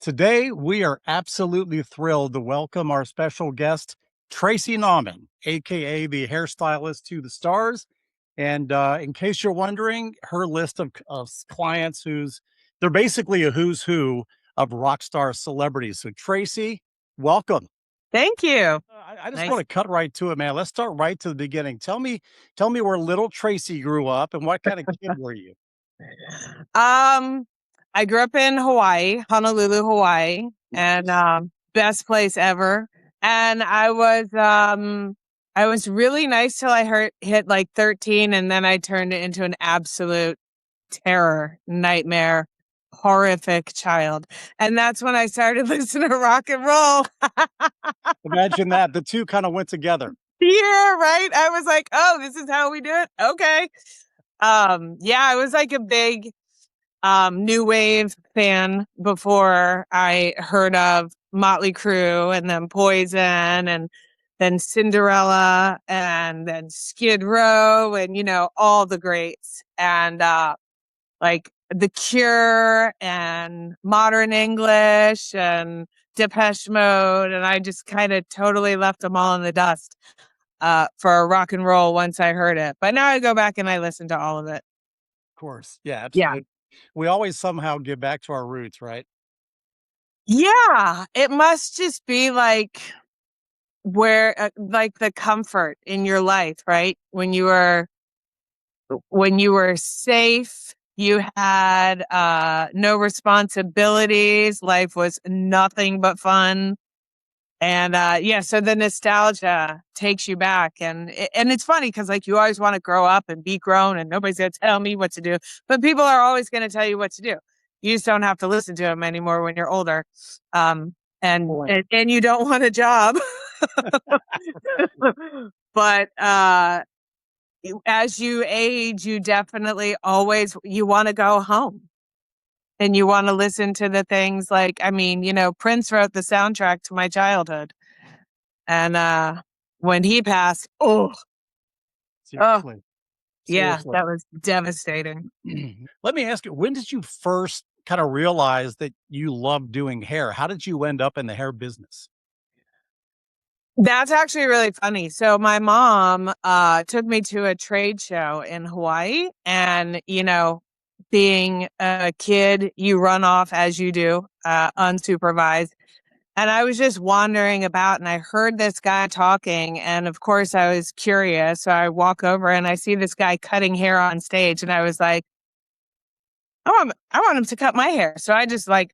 Today, we are absolutely thrilled to welcome our special guest, Tracey Nauman, aka the hairstylist to the stars. And in case you're wondering, her list of clients they're basically a who's who of rock star celebrities. So, Tracey, welcome. Thank you. I just want Nice. to cut right to it, man. Let's start right to the beginning. Tell me where little Tracey grew up and what kind of kid were you? Um, I grew up in Hawaii, Honolulu, Hawaii, and Nice. best place ever. And I was really nice till hit like 13, and then I turned it into an absolute terror, nightmare, horrific child. And that's when I started listening to rock and roll. Imagine that. The two kind of went together. Yeah, right. I was like, oh, this is how we do it. Okay. Yeah, I was like a big new wave fan before I heard of Motley Crue and then Poison and then Cinderella and then Skid Row and all the greats and like The Cure and Modern English and Depeche Mode, and I just kind of totally left them all in the dust for rock and roll once I heard it. But now I go back and I listen to all of it. Course. Yeah, Yeah. absolutely. We always somehow get back to our roots, right? Yeah, it must just be like where like the comfort in your life, right? When you were safe, you had no responsibilities, life was nothing but fun. And yeah, so the nostalgia takes you back, and it's funny because like you always want to grow up and be grown, and nobody's gonna tell me what to do, but people are always gonna tell you what to do. You just don't have to listen to them anymore when you're older, um, and Boy. and you don't want a job. But as you age, you definitely always you want to go home. And you want to listen to the things like, I mean, Prince wrote the soundtrack to my childhood. And when he passed, oh, Seriously. yeah, Seriously. that was devastating. Let me ask you, when did you first kind of realize that you love doing hair? How did you end up in the hair business? That's actually really funny. So my mom took me to a trade show in Hawaii, and being a kid, you run off as you do, unsupervised. And I was just wandering about and I heard this guy talking. And of course, I was curious. So I walk over and I see this guy cutting hair on stage. And I was like, I want him to cut my hair. So I just like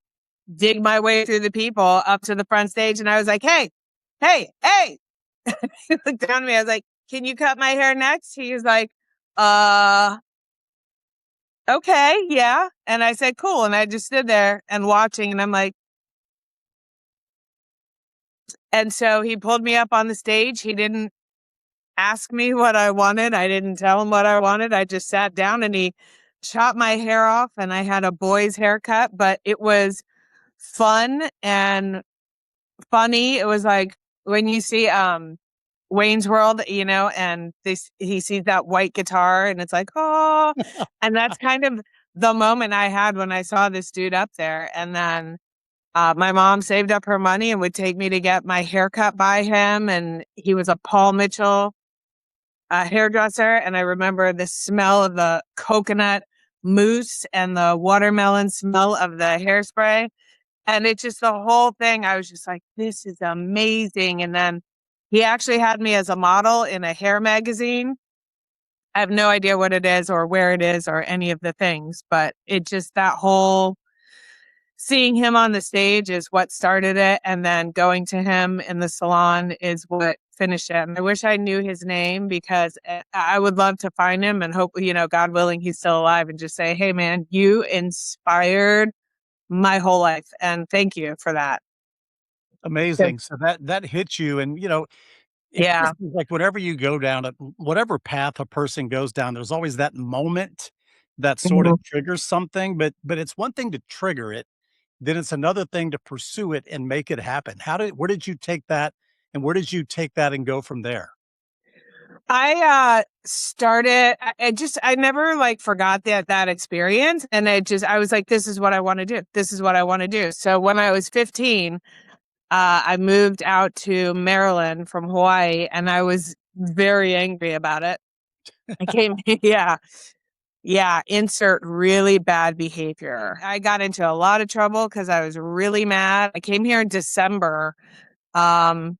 dig my way through the people up to the front stage. And I was like, hey, hey, hey. He looked down at me. I was like, can you cut my hair next? He was like, uh, okay, yeah. And I said, cool. And I just stood there and watching. And I'm like, and so he pulled me up on the stage. He didn't ask me what I wanted. I didn't tell him what I wanted. I just sat down and he chopped my hair off and I had a boy's haircut, but it was fun and funny. It was like when you see Wayne's World, and he sees that white guitar and it's like, oh, and that's kind of the moment I had when I saw this dude up there. And then my mom saved up her money and would take me to get my haircut by him. And he was a Paul Mitchell hairdresser. And I remember the smell of the coconut mousse and the watermelon smell of the hairspray. And it just, the whole thing, I was just like, this is amazing. And then he actually had me as a model in a hair magazine. I have no idea what it is or where it is or any of the things, but it just, that whole seeing him on the stage is what started it. And then going to him in the salon is what finished it. And I wish I knew his name because I would love to find him and hope, God willing, he's still alive and just say, hey, man, you inspired my whole life. And thank you for that. Amazing. So that hits you, and it Yeah. just seems like whatever you go down, whatever path a person goes down, there's always that moment that sort of Mhm. triggers something. But it's one thing to trigger it, then it's another thing to pursue it and make it happen. Where did you take that, and where did you take that and go from there? I started I never like forgot that experience, and I was like, this is what I want to do. This is what I want to do. So when I was 15, I moved out to Maryland from Hawaii, and I was very angry about it. I came yeah. Yeah, insert really bad behavior. I got into a lot of trouble because I was really mad. I came here in December um,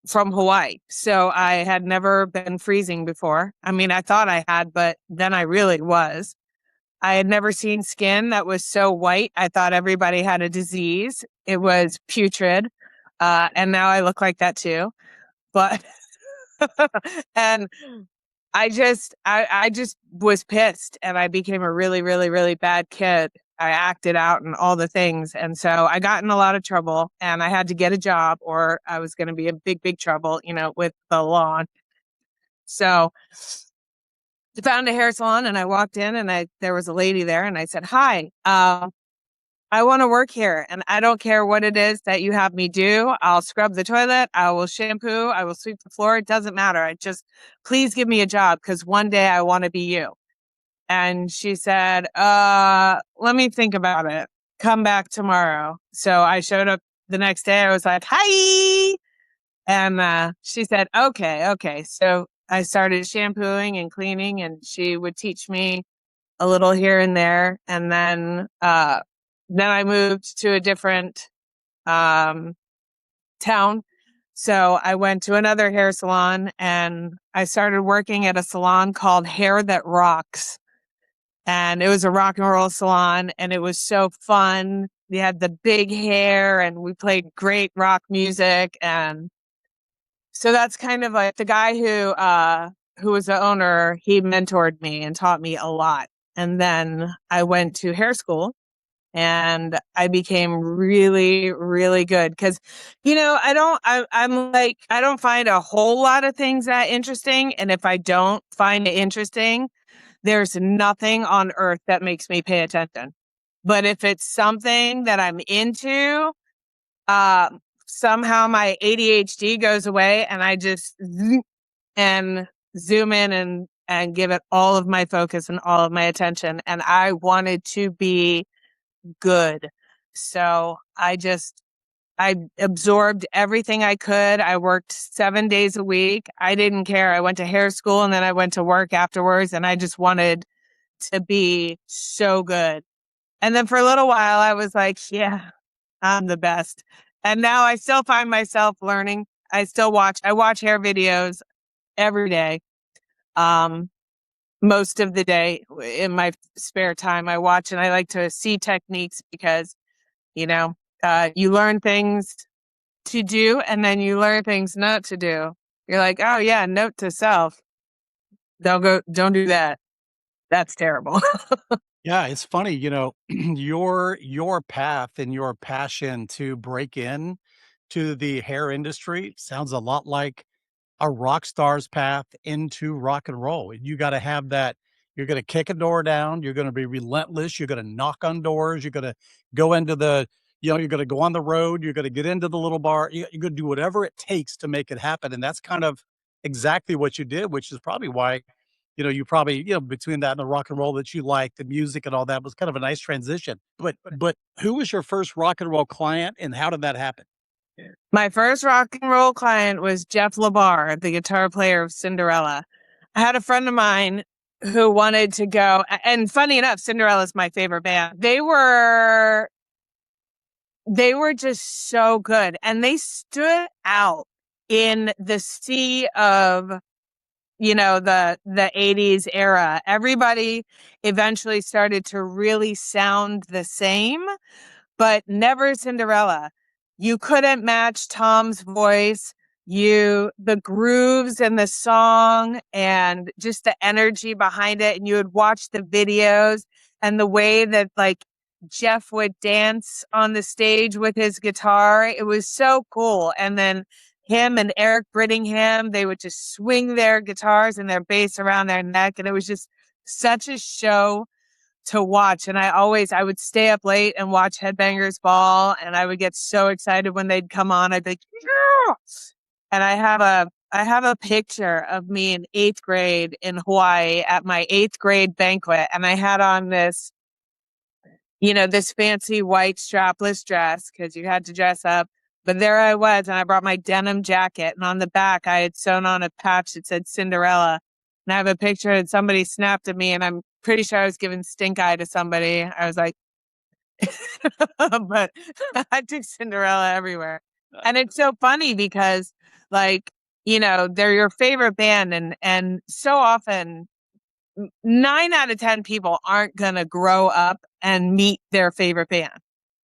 from Hawaii. So I had never been freezing before. I mean, I thought I had, but then I really was. I had never seen skin that was so white. I thought everybody had a disease. It was putrid. And now I look like that too. But, and I just was pissed, and I became a really, really, really bad kid. I acted out and all the things. And so I got in a lot of trouble, and I had to get a job or I was going to be in big, big trouble, with the law. So I found a hair salon, and I walked in, and there was a lady there, and I said, "Hi, I want to work here, and I don't care what it is that you have me do. I'll scrub the toilet. I will shampoo. I will sweep the floor. It doesn't matter. Please give me a job, because one day I want to be you." And she said, let me think about it. Come back tomorrow. So I showed up the next day. I was like, hi. And she said, okay, okay. So I started shampooing and cleaning, and she would teach me a little here and there. And then I moved to a different um, town. So I went to another hair salon, and I started working at a salon called Hair That Rocks. And it was a rock and roll salon, and it was so fun. We had the big hair, and we played great rock music. And so that's kind of like the guy who was the owner. He mentored me and taught me a lot. And then I went to hair school, and I became really, really good because, I'm like, I don't find a whole lot of things that interesting. And if I don't find it interesting, there's nothing on earth that makes me pay attention. But if it's something that I'm into, uh, somehow my ADHD goes away, and I just and zoom in and give it all of my focus and all of my attention. And I wanted to be good. So I absorbed everything I could. I worked 7 days a week. I didn't care. I went to hair school, and then I went to work afterwards, and I just wanted to be so good. And then for a little while, I was like, yeah, I'm the best. And now I still find myself learning. I watch hair videos every day. Um, Most of the day in my spare time, I watch, and I like to see techniques because, you know, you learn things to do, and then you learn things not to do. You're like, oh yeah, note to self. Don't do that. That's terrible. Yeah, it's funny, your path and your passion to break in to the hair industry sounds a lot like a rock star's path into rock and roll. You gotta have that. You're gonna kick a door down, you're gonna be relentless, you're gonna knock on doors, you're gonna go into the you're gonna go on the road, you're gonna get into the little bar, you're gonna do whatever it takes to make it happen, and that's kind of exactly what you did, which is probably why, you probably, between that and the rock and roll that you like, the music and all that was kind of a nice transition. But who was your first rock and roll client, and how did that happen? My first rock and roll client was Jeff LeBar, the guitar player of Cinderella. I had a friend of mine who wanted to go, and funny enough, Cinderella is my favorite band. They were just so good, and they stood out in the sea of, the 80s era. Everybody eventually started to really sound the same, but never Cinderella. You couldn't match Tom's voice. The grooves and the song and just the energy behind it. And you would watch the videos, and the way that like Jeff would dance on the stage with his guitar. It was so cool. And then him and Eric Brittingham, they would just swing their guitars and their bass around their neck. And it was just such a show to watch. And I would stay up late and watch Headbangers Ball, and I would get so excited when they'd come on. I'd be like, yeah! And I have a picture of me in 8th grade in Hawaii at my 8th grade banquet. And I had on this, this fancy white strapless dress because you had to dress up. But there I was, and I brought my denim jacket. And on the back, I had sewn on a patch that said Cinderella. And I have a picture and somebody snapped at me, and I'm pretty sure I was giving stink eye to somebody. I was like, but I took Cinderella everywhere. And it's so funny because, like, they're your favorite band, and so often 9 out of 10 people aren't going to grow up and meet their favorite band.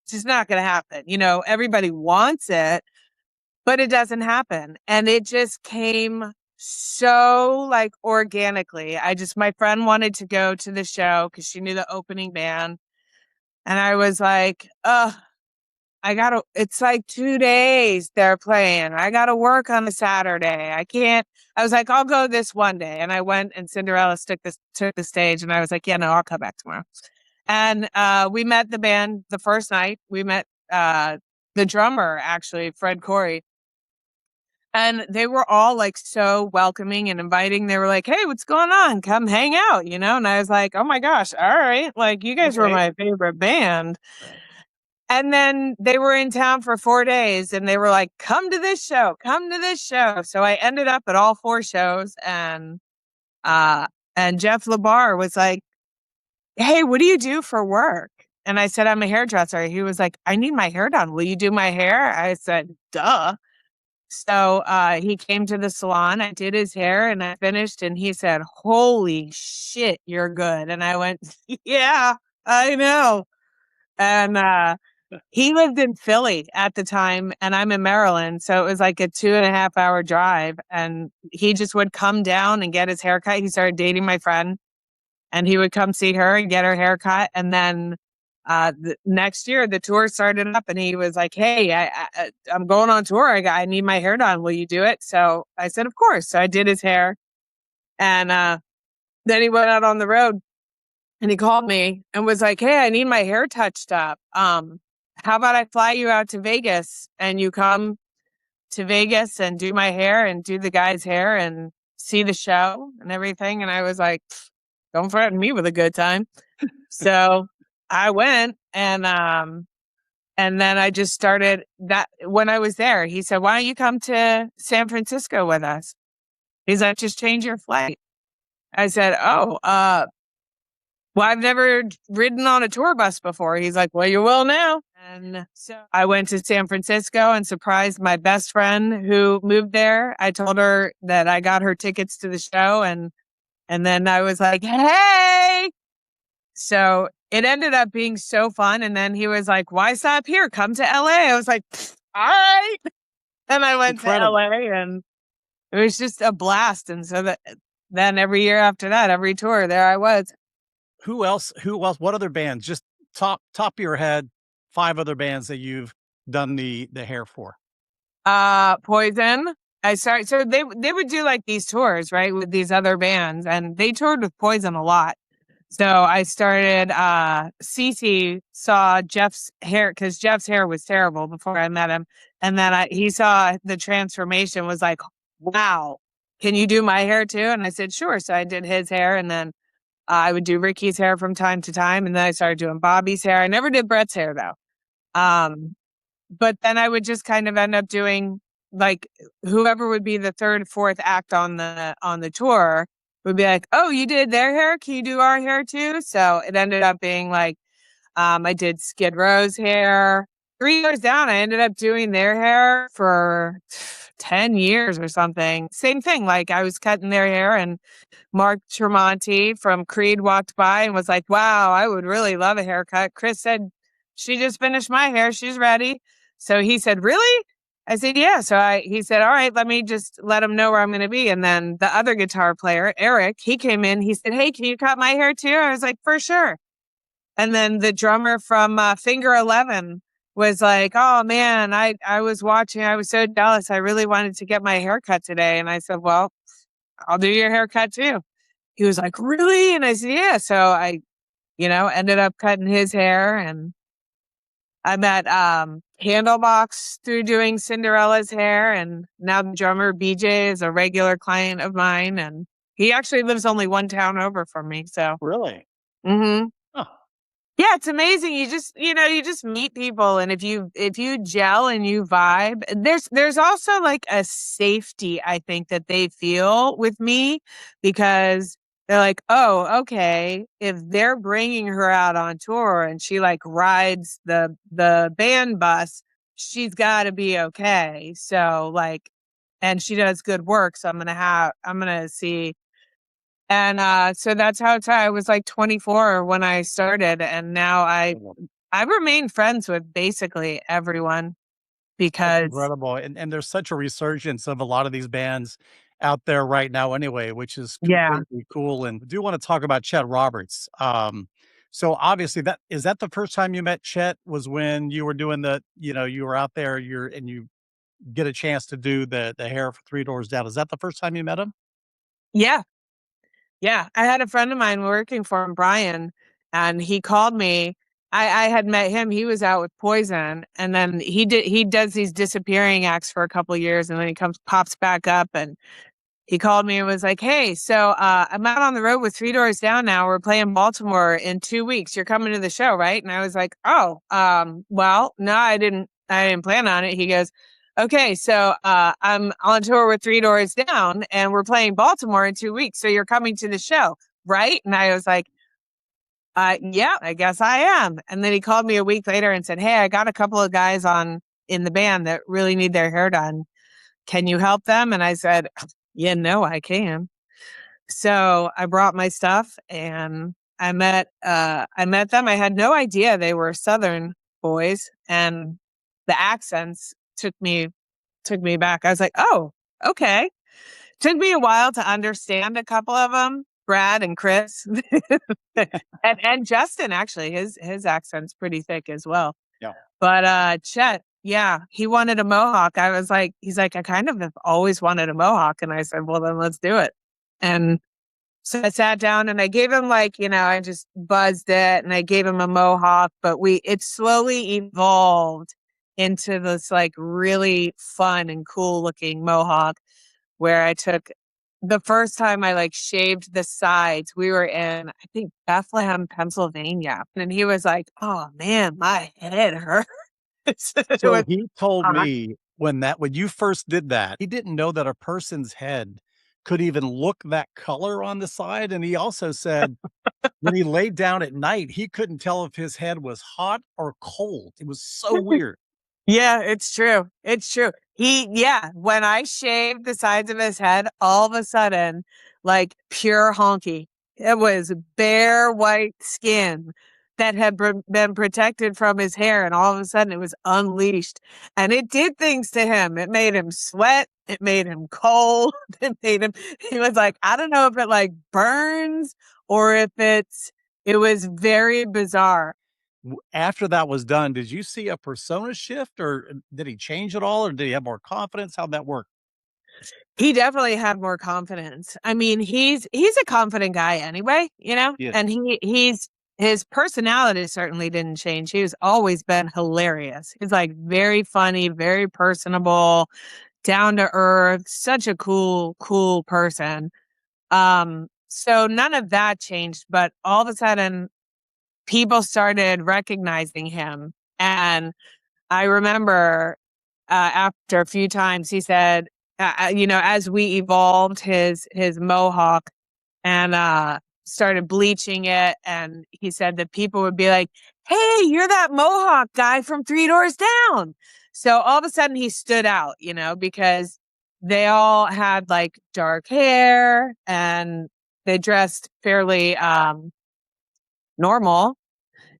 It's just not going to happen. Everybody wants it, but it doesn't happen. And it just came so like organically. My friend wanted to go to the show because she knew the opening band. And I was like, it's like 2 days they're playing. I got to work on a Saturday. I was like, I'll go this one day. And I went, and Cinderella took the stage, and I was like, yeah, no, I'll come back tomorrow. And we met the band the first night. We met the drummer, actually, Fred Corey. And they were all like so welcoming and inviting. They were like, hey, what's going on? Come hang out, And I was like, oh my gosh, all right. Like, you guys were Okay. my favorite band. And then they were in town for 4 days, and they were like, come to this show, come to this show. So I ended up at all 4 shows, and Jeff LeBar was like, hey, what do you do for work? And I said, I'm a hairdresser. He was like, I need my hair done. Will you do my hair? I said, duh. So he came to the salon. I did his hair and I finished, and he said, holy shit, you're good. And I went, yeah, I know. And he lived in Philly at the time, and I'm in Maryland. So it was like a 2.5-hour drive. And he just would come down and get his haircut. He started dating my friend, and he would come see her and get her haircut. And then the next year, the tour started up, and he was like, hey, I'm going on tour. I need my hair done. Will you do it? So I said, of course. So I did his hair. And then he went out on the road, and he called me and was like, hey, I need my hair touched up. How about I fly you out to Vegas, and you come to Vegas and do my hair and do the guy's hair and see the show and everything? And I was like, don't threaten me with a good time. So I went, and then I just started that. When I was there, he said, why don't you come to San Francisco with us? He's like, just change your flight. I said, oh, well, I've never ridden on a tour bus before. He's like, well, you will now. And so I went to San Francisco and surprised my best friend who moved there. I told her that I got her tickets to the show, and then I was like, hey. So it ended up being so fun. And then he was like, why stop here? Come to LA. I was like, all right. And I went to Incredible. LA, and it was just a blast. And so then every year after that, every tour, there I was. Who else? Who else? What other bands? Just top of your head, 5 other bands that you've done the hair for. Poison. So they would do like these tours, right, with these other bands, and they toured with Poison a lot. So I started, Cece saw Jeff's hair, because Jeff's hair was terrible before I met him. And then he saw the transformation, was like, wow, can you do my hair too? And I said, sure. So I did his hair, and then I would do Ricky's hair from time to time. And then I started doing Bobby's hair. I never did Brett's hair though. But then I would just kind of end up doing, like, whoever would be the 3rd, 4th act on the tour would be like, oh, you did their hair? Can you do our hair too? So it ended up being like, I did Skid Row's hair. 3 years down, I ended up doing their hair for 10 years or something. Same thing. Like, I was cutting their hair, and Mark Tremonti from Creed walked by and was like, wow, I would really love a haircut. Chris said, she just finished my hair. She's ready. So he said, really? I said, yeah. So he said, all right, let me just let him know where I'm going to be. And then the other guitar player, Eric, he came in. He said, hey, can you cut my hair too? I was like, for sure. And then the drummer from Finger 11 was like, oh man, I was watching. I was so jealous. I really wanted to get my haircut today. And I said, well, I'll do your haircut too. He was like, really? And I said, yeah. So I ended up cutting his hair, and I met Candlebox through doing Cinderella's hair, and now the drummer BJ is a regular client of mine, and he actually lives only one town over from me. So, Really? hmm Huh. yeah, it's amazing. You just meet people, and if you gel and you vibe, there's also like a safety I think that they feel with me because they're like, "Oh, okay, if they're bringing her out on tour and she like rides the band bus, she's got to be okay." So like and she does good work, so I'm going to see and, so that's how it's I was, like, 24 when I started, and now I remain friends with basically everyone That's because incredible, and there's such a resurgence of a lot of these bands out there right now anyway, which is yeah. completely cool, and I do wanna talk about Chet Roberts. So obviously that is that the first time you met Chet was when you were doing you were out there, you get a chance to do the hair for Three Doors Down. Is that the first time you met him? Yeah, yeah. I had a friend of mine working for him, Brian, and he called me. I had met him, he was out with Poison, and then he does these disappearing acts for a couple years, and then he comes pops back up, and he called me and was like, "Hey, so, I'm out on the road with Three Doors Down now. We're playing Baltimore in 2 weeks. You're coming to the show, right?" And I was like, "Oh, well, no, I didn't plan on it." He goes, "Okay, so, I'm on tour with Three Doors Down, and we're playing Baltimore in 2 weeks, so you're coming to the show, right?" And I was like, yeah, I guess I am." And then he called me a week later and said, "Hey, I got a couple of guys on in the band that really need their hair done. Can you help them?" And I said, "Yeah, no, I can." So I brought my stuff and I met them. I had no idea they were Southern boys, and the accents took me back. I was like, "Oh, okay." Took me a while to understand a couple of them, Brad and Chris. And Justin actually, his accent's pretty thick as well. Yeah. But Chet, yeah, he wanted a mohawk. I was like, he's like, "I kind of have always wanted a mohawk." And I said, "Well, then let's do it." And so I sat down and I gave him like, I just buzzed it and I gave him a mohawk, but it slowly evolved into this like really fun and cool looking mohawk where I took the first time I like shaved the sides, we were in, I think, Bethlehem, Pennsylvania. And he was like, "Oh man, my head hurts." It So was he told hot. me when you first did that, he didn't know that a person's head could even look that color on the side, and he also said when he laid down at night, he couldn't tell if his head was hot or cold. It was so weird. Yeah, it's true. It's true. Yeah, when I shaved the sides of his head, all of a sudden, like pure honky, it was bare white skin that had been protected from his hair. And all of a sudden it was unleashed and it did things to him. It made him sweat. It made him cold. He was like, I don't know if it like burns or if it was very bizarre. After that was done, did you see a persona shift, or did he change at all, or did he have more confidence? How'd that work? He definitely had more confidence. I mean, he's a confident guy anyway, Yeah. and his personality certainly didn't change. He's always been hilarious. He's like very funny, very personable, down to earth, such a cool person. So none of that changed, but all of a sudden people started recognizing him. And I remember after a few times, he said, as we evolved his mohawk and started bleaching it, and he said that people would be like, "Hey, you're that mohawk guy from Three Doors Down." So all of a sudden, he stood out, because they all had like dark hair and they dressed fairly normal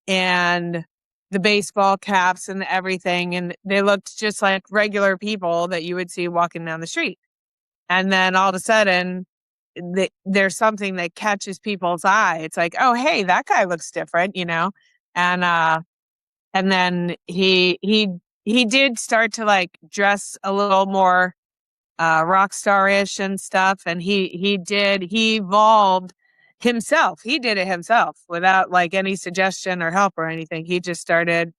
and the baseball caps and everything, and they looked just like regular people that you would see walking down the street. And then all of a sudden, there's something that catches people's eye. It's like, "Oh, hey, that guy looks different," And and then he did start to like dress a little more rock star-ish and stuff, and he evolved himself. He did it himself without like any suggestion or help or anything. He just started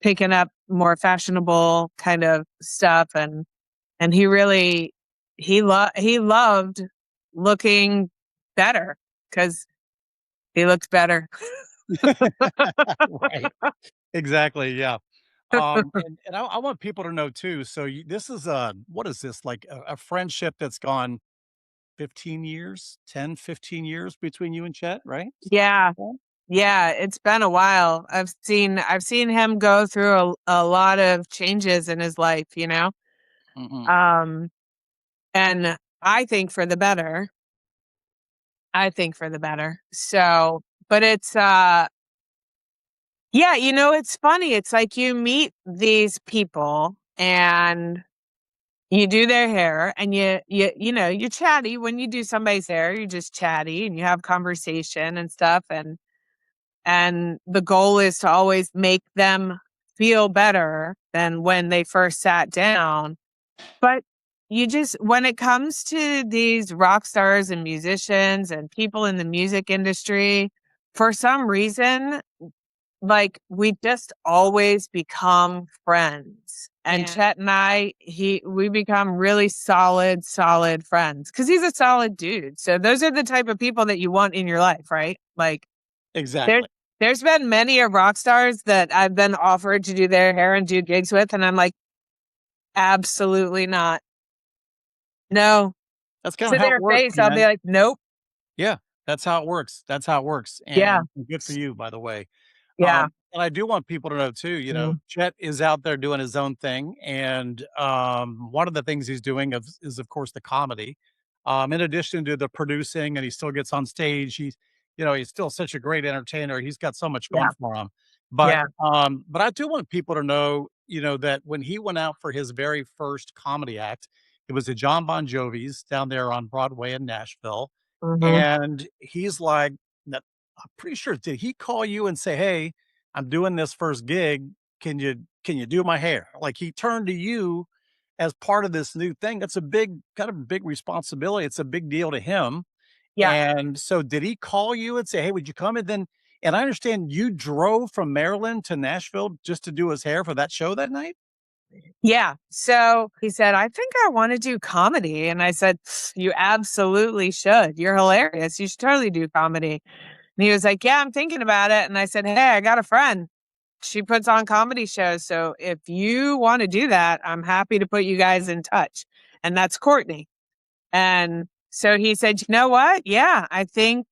picking up more fashionable kind of stuff, and he really he loved looking better because he looked better. Right. Exactly, yeah. And I want people to know too, so you this is what is this, like a friendship that's gone 15 years, 10, 15 years between you and Chet, right? Yeah. Yeah, it's been a while. I've seen him go through a lot of changes in his life, you know? Mhm. Um, and I think for the better. I think for the better. So, but it's yeah, it's funny. It's like you meet these people and you do their hair and you're chatty when you do somebody's hair, you're just chatty and you have conversation and stuff, and the goal is to always make them feel better than when they first sat down. But you just when it comes to these rock stars and musicians and people in the music industry, for some reason, like, we just always become friends. And Yeah. Chet and we become really solid friends because he's a solid dude. So those are the type of people that you want in your life, right? Like, there's Exactly. there's been many of rock stars that I've been offered to do their hair and do gigs with, and I'm like, absolutely not. No. That's kinda To how it their works, face, I'll be man. like, nope. Yeah, that's how it works. That's how it works, Yeah. and good for you, by the way. Yeah. And I do want people to know too, Mm. Chet is out there doing his own thing, and, one of the things he's doing is, of course, the comedy. In addition to the producing, and he still gets on stage, he's still such a great entertainer, he's got so much going Yeah. for him. But, Yeah. but I do want people to know, that when he went out for his very first comedy act, it was at John Bon Jovi's down there on Broadway in Nashville, Mhm. and he's like, n I'm pretty sure, did he call you and say, "Hey, I'm doing this first gig. Can you do my hair?" Like, he turned to you as part of this new thing. That's a big responsibility. It's a big deal to him. Yeah. And so did he call you and say, "Hey, would you come?" And I understand you drove from Maryland to Nashville just to do his hair for that show that night? Yeah. So he said, I think I want to do comedy. And I said, you absolutely should. You're hilarious. You should totally do comedy. And he was like, yeah, I'm thinking about it. And I said, hey, I got a friend. She puts on comedy shows. So if you want to do that, I'm happy to put you guys in touch. And that's Courtney. And so he said, you know what? Yeah, I think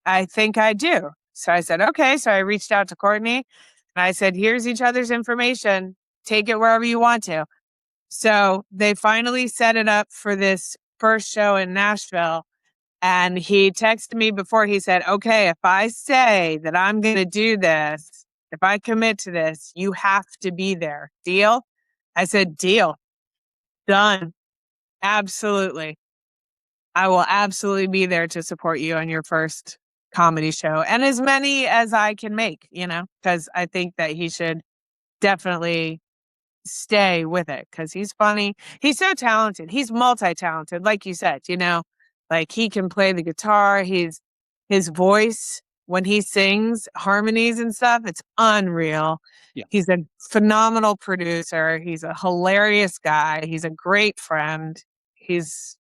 I do. So I said, okay. So I reached out to Courtney and I said, here's each other's information. Take it wherever you want to. So they finally set it up for this first show in Nashville. And he texted me before. He said, okay, if I say that I'm going to do this, if I commit to this, you have to be there. Deal? I said, deal. Done. Absolutely. I will absolutely be there to support you on your first comedy show and as many as I can make, because I think that he should definitely stay with it because he's funny. He's so talented. He's multi-talented, like you said, like he can play the guitar. His voice when he sings harmonies and stuff, it's unreal. Yeah. He's a phenomenal producer. He's a hilarious guy. He's a great friend. He's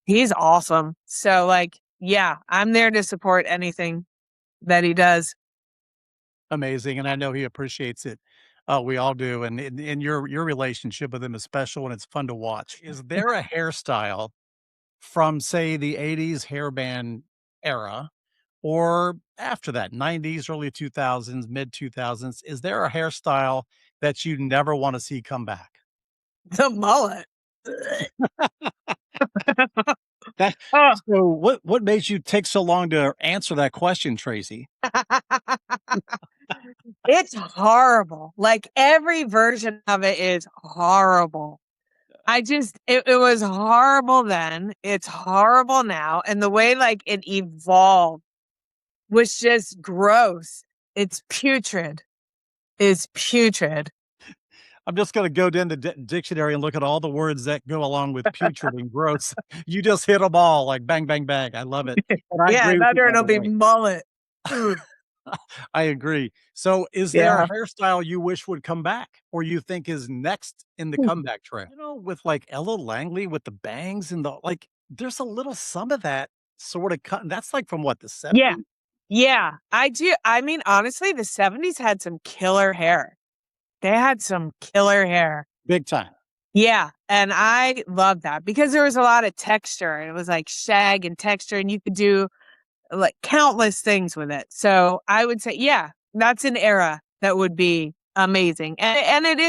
he's awesome. So like, yeah, I'm there to support anything that he does. Amazing, and I know he appreciates it. We all do, and your relationship with him is special, and it's fun to watch. Is there a hairstyle from, say, the '80s hair band era or after that, '90s, early 2000s, mid 2000s, is there a hairstyle that you never wanna see come back? The mullet. That Oh. so what made you take so long to answer that question, Tracy? It's horrible. Like, every version of it is horrible. It was horrible then, it's horrible now, and the way, like, it evolved was just gross. It's putrid. It's putrid. I'm just gonna go down the dictionary and look at all the words that go along with putrid and gross. You just hit them all like bang, bang, bang. I love it, and I Yeah, agree with you, another by it'll the be way. mullet. Ugh. I agree. So, is there a Yeah. hairstyle you wish would come back or you think is next in the comeback trail? With like Ella Langley with the bangs and the like, there's a little some of that sort of cut. That's like from what, the Yeah. 70s? Yeah, I do. I mean, honestly, the '70s had some killer hair. They had some killer hair. Big time. Yeah, and I love that because there was a lot of texture, and it was like shag and texture, and you could do, like, countless things with it. So, I would say, yeah, that's an era that would be amazing, and it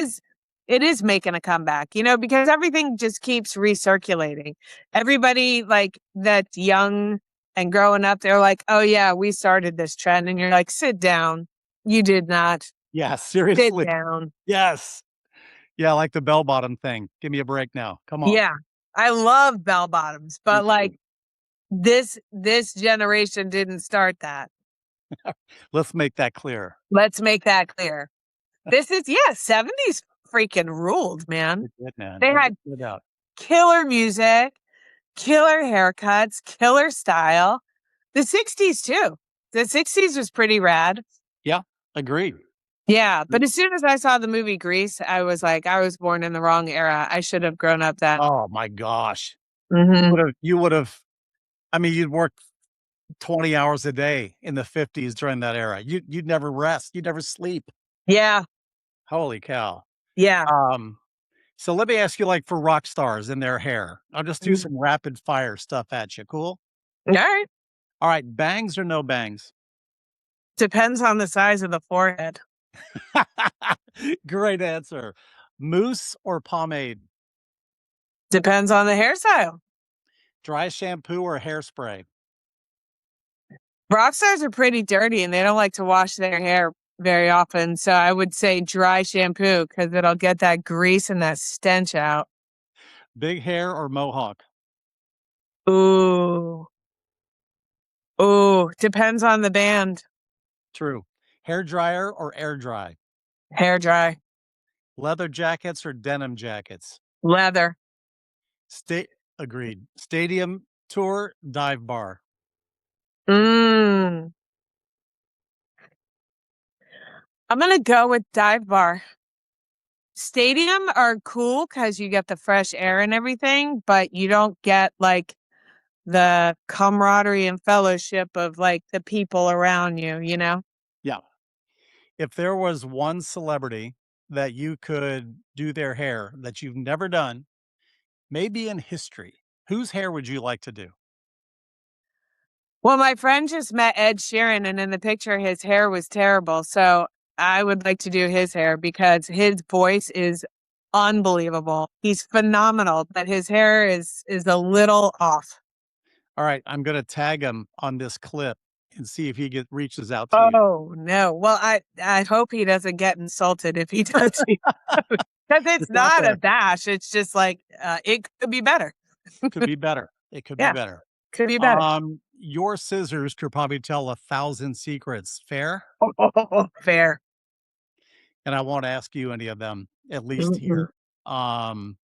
is making a comeback, because everything just keeps recirculating. Everybody, like, that's young and growing up, they're like, "Oh, yeah, we started this trend," and you're like, "Sit down. You did not. Yeah, Sit seriously. down." Yes. Yeah, like the bell bottom thing. Give me a break now. Come on. Yeah. I love bell bottoms, Me but, like, too. this generation didn't start that. Let's make that clear. Let's make that clear. This is yeah, '70s freaking ruled, man. It did, man. They No had no doubt. killer music, killer haircuts, killer style. The '60s too. The '60s was pretty rad. Yeah, agreed. Yeah, but as soon as I saw the movie Grease, I was like, I was born in the wrong era. I should have grown up then. Oh my gosh. Mhm. You would've I mean, you'd work 20 hours a day in the '50s during that era. You'd never rest, you'd never sleep. Yeah, Holy cow. yeah. Um, so let me ask you, like, for rock stars and their hair. I'll just do Mhm. some rapid fire stuff at you, cool? Alright. Alright, bangs or no bangs? Depends on the size of the forehead. Great answer. Mousse or pomade? Depends on the hairstyle. Dry shampoo or hairspray? Rock stars are pretty dirty and they don't like to wash their hair very often. So I would say dry shampoo because it'll get that grease and that stench out. Big hair or mohawk? Ooh. Ooh. Depends on the band. True. Hair dryer or air dry? Hair dry. Leather jackets or denim jackets? Leather. Sta Agreed. Stadium tour, dive bar. Mm. I'm gonna go with dive bar. Stadium are cool because you get the fresh air and everything, but you don't get like the camaraderie and fellowship of like the people around you? Yeah. If there was one celebrity that you could do their hair that you've never done, maybe in history, whose hair would you like to do? Well, my friend just met Ed Sheeran, and in the picture, his hair was terrible. So I would like to do his hair because his voice is unbelievable. He's phenomenal, but his hair is a little off. All right, I'm gonna tag him on this clip and see if he reaches out to you. Oh no. Well, I hope he doesn't get insulted if he does, because it's It's out not a there. bash. It's just like it could be better. Could be better. It could be Yeah, better. could be better. Your scissors could probably tell 1,000 secrets. Fair? Fair. And I won't ask you any of them, at least Mm-mm. here. Um,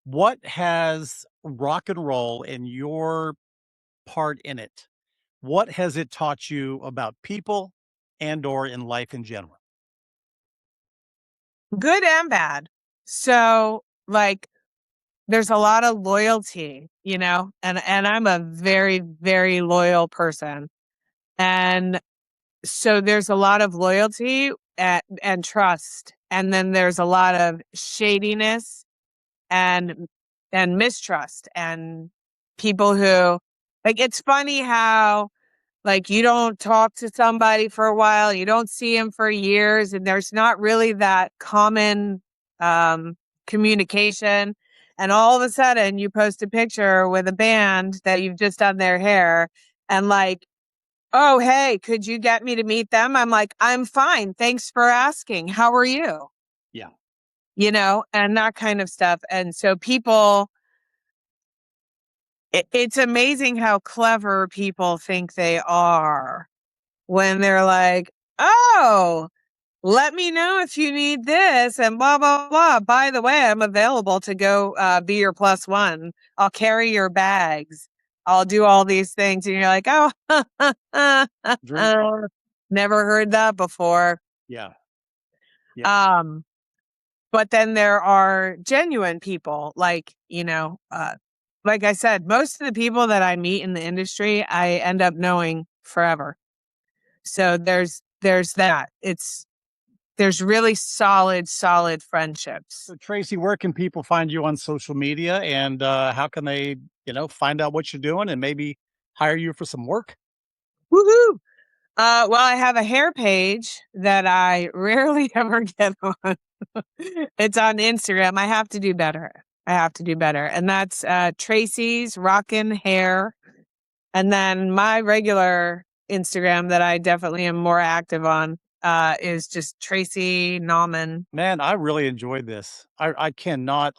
what has rock and roll and your part in it? What has it taught you about people and or in life in general? Good and bad. So, like, there's a lot of loyalty, and I'm a very, very loyal person. And so there's a lot of loyalty and trust. And then there's a lot of shadiness and mistrust and people who like it's funny how like you don't talk to somebody for a while, you don't see him for years, and there's not really that common um, communication. And all of a sudden, you post a picture with a band that you've just done their hair, and like, oh, hey, could you get me to meet them? I'm like, I'm fine. Thanks for asking. How are you? Yeah. And that kind of stuff. And so people, it's amazing how clever people think they are when they're like, "Oh, let me know if you need this and blah, blah, blah. By the way, I'm available to go, be your plus one. I'll carry your bags. I'll do all these things." And you're like, "Oh, Dream Never heard that before. Yeah. Yeah. Um, but then there are genuine people like I said, most of the people that I meet in the industry, I end up knowing forever. So there's that. There's really solid friendships. So Tracy, where can people find you on social media, and how can they, find out what you're doing and maybe hire you for some work? Woohoo! Well, I have a hair page that I rarely ever get on. It's on Instagram. I have to do better. I have to do better. And that's Tracy's Rockin' Hair. And then my regular Instagram that I definitely am more active on is just Tracey Nauman. Man, I really enjoyed this. I cannot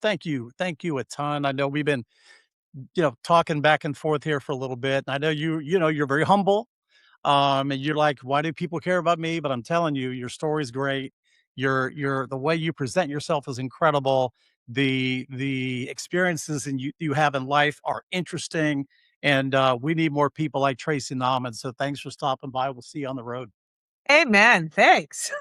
thank you a ton. I know we've been, talking back and forth here for a little bit. And I know you're very humble. And you're like, why do people care about me? But I'm telling you, your story's great. The way you present yourself is incredible. The experiences you have in life are interesting. And we need more people like Tracy Nauman. So thanks for stopping by. We'll see you on the road. Amen. Thanks.